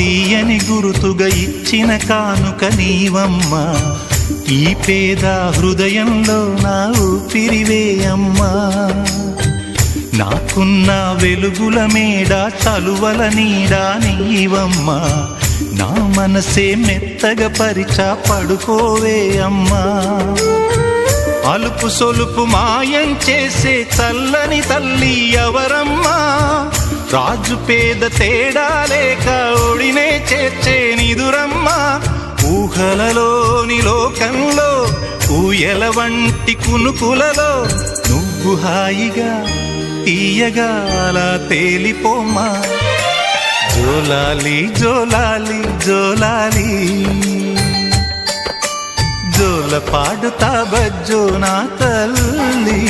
తీయని గురుతుగా ఇచ్చిన కానుక నీవమ్మా, ఈ పేద హృదయంలో నా ఊపిరివే అమ్మా. నాకున్న వెలుగుల మేడ చలువల నీడా నీవమ్మా, నా మనసే మెత్తగా పరిచా పడుకోవే అమ్మా. అలుపు సొలుపు మాయం చేసే చల్లని తల్లి ఎవరమ్మా, రాజు పేద తేడా లేక ఒడినే చేర్చే నిదురమ్మా. ఊహలలోని లోకంలో ఊయల వంటి కునుకులలో నువ్వు హాయిగా తీయగా అలా తేలిపోమ్మా. జోలాలి జోలాలి జోలాలి, జోల పాడుతా బజ్జో నా తల్లి.